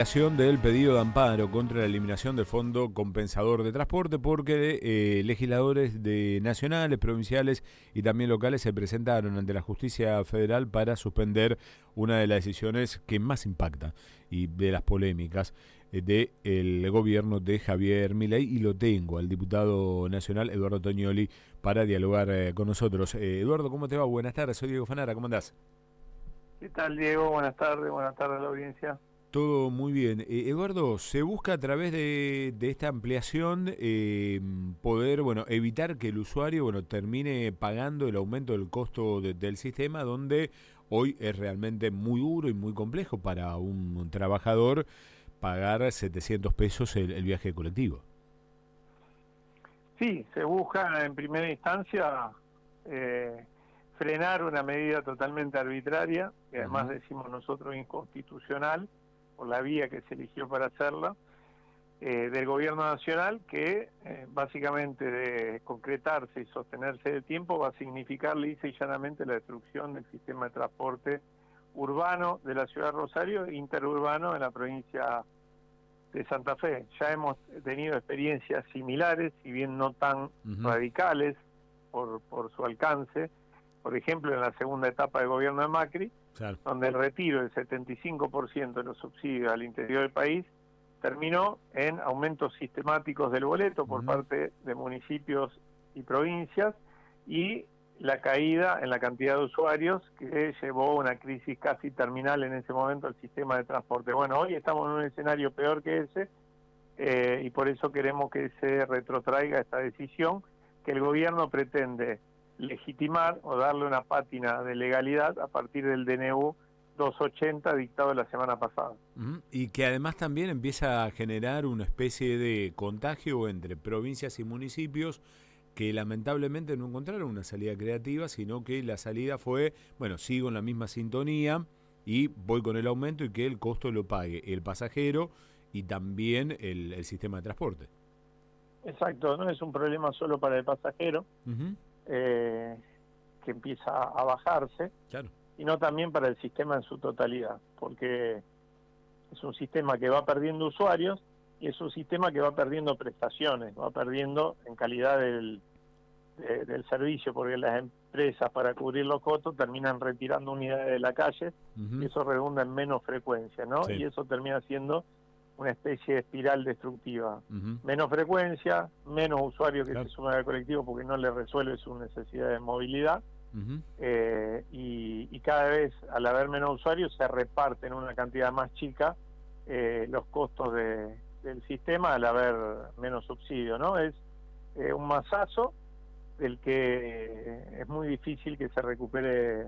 Del pedido de amparo contra la eliminación del Fondo Compensador de Transporte porque legisladores nacionales, provinciales y también locales se presentaron ante la justicia federal para suspender una de las decisiones que más impacta y de las polémicas del gobierno de Javier Milei, y lo tengo al diputado nacional Eduardo Toñoli para dialogar con nosotros. Eduardo, ¿cómo te va? Buenas tardes, soy Diego Fanara, ¿cómo andás? ¿Qué tal, Diego? Buenas tardes a la audiencia. Todo muy bien. Eduardo, se busca a través de esta ampliación poder, bueno, evitar que el usuario, bueno, termine pagando el aumento del costo del sistema, donde hoy es realmente muy duro y muy complejo para un trabajador pagar 700 pesos el viaje colectivo. Sí, se busca en primera instancia eh, frenar una medida totalmente arbitraria, que además Ujú. decimos nosotros inconstitucional, por la vía que se eligió para hacerla, del gobierno nacional, que básicamente de concretarse y sostenerse de tiempo va a significar lisa y llanamente la destrucción del sistema de transporte urbano de la ciudad de Rosario e interurbano en la provincia de Santa Fe. Ya hemos tenido experiencias similares, si bien no tan Ujú. radicales por su alcance. Por ejemplo, en la segunda etapa del gobierno de Macri, Claro. donde el retiro del 75% de los subsidios al interior del país terminó en aumentos sistemáticos del boleto por Ujú. parte de municipios y provincias, y la caída en la cantidad de usuarios, que llevó a una crisis casi terminal en ese momento al sistema de transporte. Bueno, hoy estamos en un escenario peor que ese, y por eso queremos que se retrotraiga esta decisión que el gobierno pretende legitimar o darle una pátina de legalidad a partir del DNU 280 dictado la semana pasada. Ujú. Y que además también empieza a generar una especie de contagio entre provincias y municipios que lamentablemente no encontraron una salida creativa, sino que la salida fue, bueno, sigo en la misma sintonía y voy con el aumento, y que el costo lo pague el pasajero y también el sistema de transporte. Exacto, no es un problema solo para el pasajero, Ujú. eh, que empieza a bajarse, Claro. sino también para el sistema en su totalidad, porque es un sistema que va perdiendo usuarios y es un sistema que va perdiendo prestaciones, va perdiendo en calidad del servicio, porque las empresas, para cubrir los costos, terminan retirando unidades de la calle, y Ujú. eso redunda en menos frecuencia, ¿no? Sí. Y eso termina siendo una especie de espiral destructiva. Ujú. Menos frecuencia, menos usuarios que se Claro. suman al colectivo porque no les resuelve su necesidad de movilidad, Ujú. y cada vez, al haber menos usuarios, se reparten una cantidad más chica los costos del sistema al haber menos subsidio, ¿no? Es un masazo del que es muy difícil que se recupere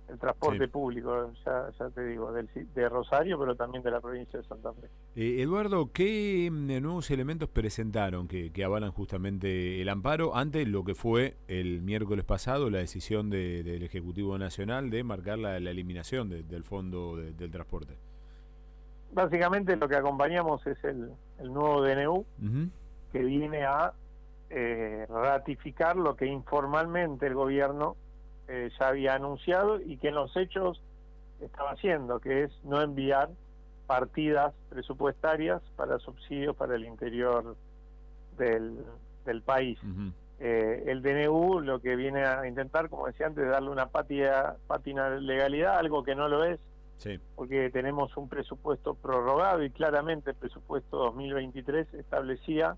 el Sí. transporte público, ya te digo, de Rosario, pero también de la provincia de Santa Fe. Eduardo, ¿qué nuevos elementos presentaron que avalan justamente el amparo ante lo que fue el miércoles pasado la decisión del Ejecutivo Nacional de marcar la eliminación del Fondo del Transporte? Básicamente lo que acompañamos es el nuevo DNU, Ujú. que viene a ratificar lo que informalmente el gobierno ya había anunciado y que en los hechos estaba haciendo, que es no enviar partidas presupuestarias para subsidios para el interior del, del país. Ujú. El DNU lo que viene a intentar, como decía antes, darle una pátina de legalidad, algo que no lo es, Sí. porque tenemos un presupuesto prorrogado, y claramente el presupuesto 2023 establecía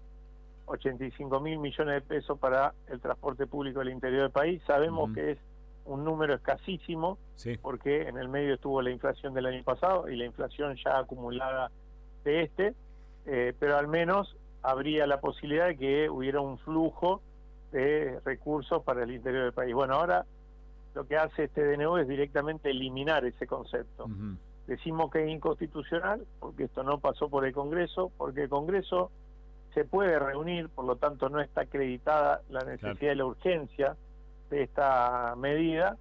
85.000 millones de pesos para el transporte público del interior del país. Sabemos Ujú. que es un número escasísimo, Sí. porque en el medio estuvo la inflación del año pasado y la inflación ya acumulada de este, pero al menos habría la posibilidad de que hubiera un flujo de recursos para el interior del país. Bueno, ahora lo que hace este DNU es directamente eliminar ese concepto. Ujú. Decimos que es inconstitucional porque esto no pasó por el Congreso, porque el Congreso se puede reunir, por lo tanto no está acreditada la Claro. necesidad y la urgencia de esta medida,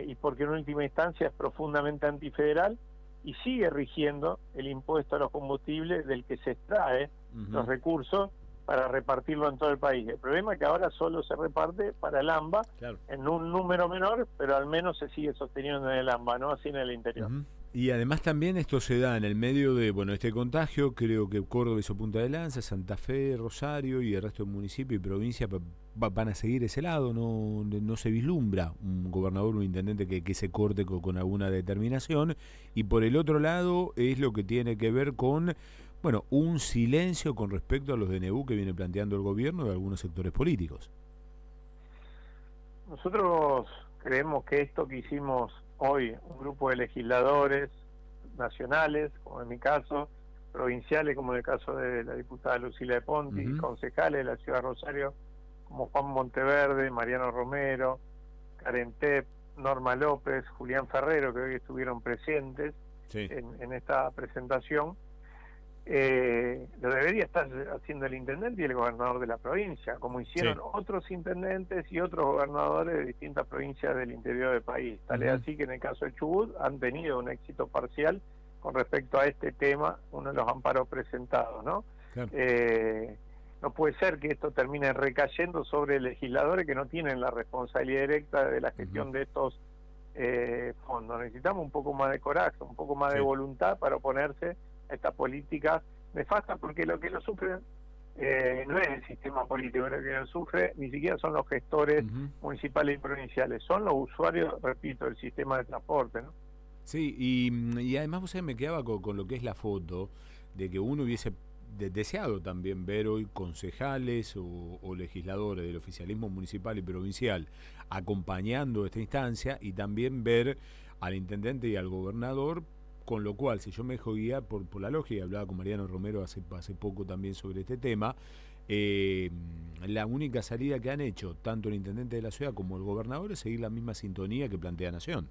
y porque en última instancia es profundamente antifederal y sigue rigiendo el impuesto a los combustibles del que se extrae los Ujú. recursos para repartirlo en todo el país. El problema es que ahora solo se reparte para el AMBA Claro. en un número menor, pero al menos se sigue sosteniendo en el AMBA, no así en el interior. Ujú. Y además también esto se da en el medio de, bueno, este contagio, creo que Córdoba hizo punta de lanza, Santa Fe, Rosario y el resto del municipio y provincia van a seguir ese lado, no se vislumbra un gobernador, un intendente que se corte con alguna determinación. Y por el otro lado es lo que tiene que ver con, bueno, un silencio con respecto a los DNU que viene planteando el gobierno de algunos sectores políticos. Nosotros creemos que esto que hicimos hoy, un grupo de legisladores nacionales, como en mi caso, provinciales, como en el caso de la diputada Lucila de Ponti, y concejales de la ciudad de Rosario, como Juan Monteverde, Mariano Romero, Karen Tepp, Norma López, Julián Ferrero, que hoy estuvieron presentes en esta presentación, lo debería estar haciendo el intendente y el gobernador de la provincia, como hicieron otros intendentes y otros gobernadores de distintas provincias del interior del país. Tal es así que en el caso de Chubut han tenido un éxito parcial con respecto a este tema, uno de los amparos presentados, ¿no? Claro. No puede ser que esto termine recayendo sobre legisladores que no tienen la responsabilidad directa de la gestión de estos fondos. Necesitamos un poco más de coraje, un poco más de voluntad para oponerse a esta política nefasta, porque lo que lo sufre no es el sistema político, lo que lo sufre ni siquiera son los gestores municipales y provinciales, son los usuarios, repito, del sistema de transporte, ¿no? Sí, y además vos sabés, me quedaba con lo que es la foto de que uno hubiese deseado también ver hoy concejales o legisladores del oficialismo municipal y provincial acompañando esta instancia, y también ver al intendente y al gobernador, con lo cual, si yo me dejo guiar por la lógica, y hablaba con Mariano Romero hace poco también sobre este tema, la única salida que han hecho tanto el intendente de la ciudad como el gobernador es seguir la misma sintonía que plantea Nación.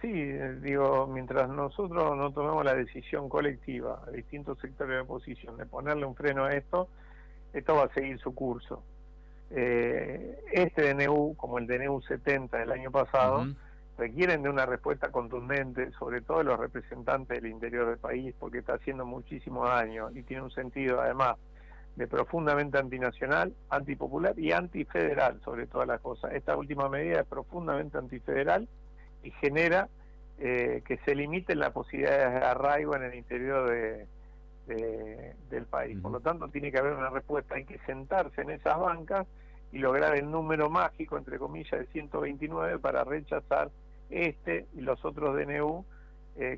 Sí, digo, mientras nosotros no tomemos la decisión colectiva, a distintos sectores de oposición, de ponerle un freno a esto va a seguir su curso. Este DNU, como el DNU 70 del año pasado, requieren de una respuesta contundente, sobre todo de los representantes del interior del país, porque está haciendo muchísimo daño y tiene un sentido, además, de profundamente antinacional, antipopular y antifederal, sobre todas las cosas. Esta última medida es profundamente antifederal y genera que se limiten las posibilidades de arraigo en el interior del país. Por lo tanto, tiene que haber una respuesta, hay que sentarse en esas bancas y lograr el número mágico, entre comillas, de 129 para rechazar este y los otros DNU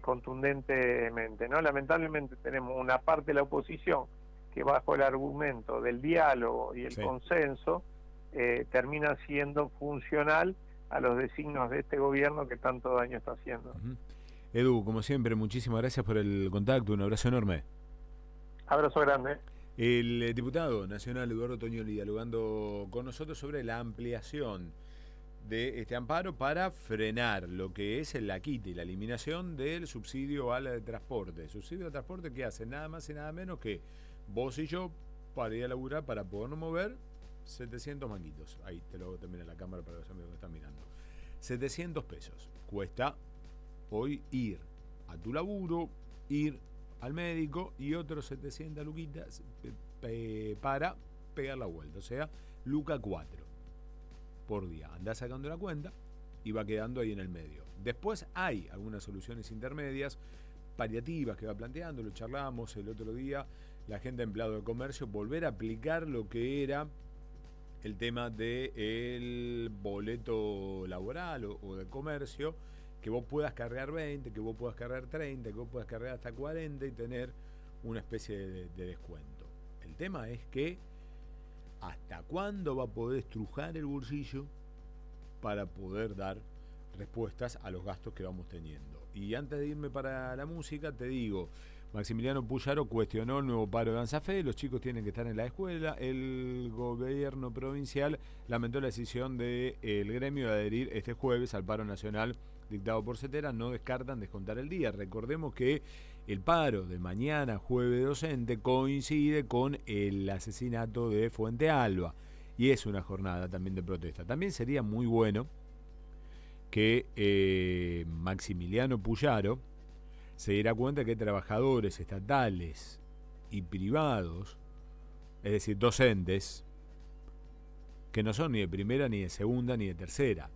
contundentemente, ¿no? Lamentablemente tenemos una parte de la oposición que, bajo el argumento del diálogo y el consenso, termina siendo funcional a los designios de este gobierno que tanto daño está haciendo. Edu, como siempre, muchísimas gracias por el contacto, un abrazo enorme. Abrazo grande. El diputado nacional Eduardo Toñoli dialogando con nosotros sobre la ampliación de este amparo para frenar lo que es el quite y la eliminación del subsidio al transporte. Subsidio al transporte que hace nada más y nada menos que vos y yo, para ir a laburar, para podernos mover, 700 manguitos. Ahí te lo hago también en la cámara para los amigos que están mirando. 700 pesos cuesta hoy ir a tu laburo, ir al médico, y otros 700 luquitas para pegar la vuelta. O sea, luca 4 por día. Andás sacando la cuenta y va quedando ahí en el medio. Después hay algunas soluciones intermedias, paliativas, que va planteando, lo charlamos el otro día, la gente de empleado de comercio, volver a aplicar lo que era el tema del boleto laboral o de comercio, que vos puedas cargar 20, que vos puedas cargar 30, que vos puedas cargar hasta 40 y tener una especie de descuento. El tema es que ¿hasta cuándo va a poder estrujar el bolsillo para poder dar respuestas a los gastos que vamos teniendo? Y antes de irme para la música, te digo, Maximiliano Puyaro cuestionó el nuevo paro de ANSAFE, los chicos tienen que estar en la escuela, el gobierno provincial lamentó la decisión del gremio de adherir este jueves al paro nacional dictado por Cetera, no descartan descontar el día. Recordemos que el paro de mañana, jueves docente, coincide con el asesinato de Fuente Alba y es una jornada también de protesta. También sería muy bueno que Maximiliano Puyaro se diera cuenta que trabajadores estatales y privados, es decir, docentes, que no son ni de primera, ni de segunda, ni de tercera,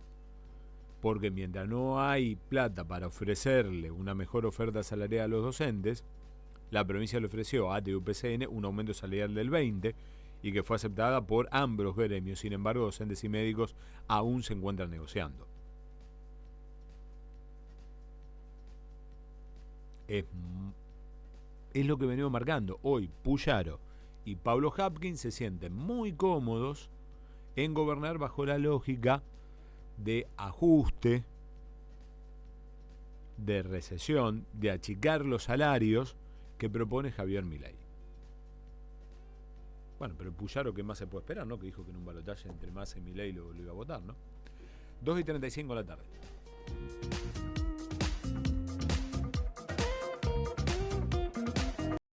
porque mientras no hay plata para ofrecerle una mejor oferta salarial a los docentes, la provincia le ofreció a ATE-UPCN un aumento salarial del 20% y que fue aceptada por ambos gremios. Sin embargo, docentes y médicos aún se encuentran negociando. Es lo que venimos marcando. Hoy Puyaro y Pablo Hapkin se sienten muy cómodos en gobernar bajo la lógica de ajuste, de recesión, de achicar los salarios que propone Javier Milei. Bueno, pero Puyaro, ¿qué más se puede esperar, no? Que dijo que en un balotaje entre Massa y Milei lo iba a votar, ¿no? 2:35 de la tarde.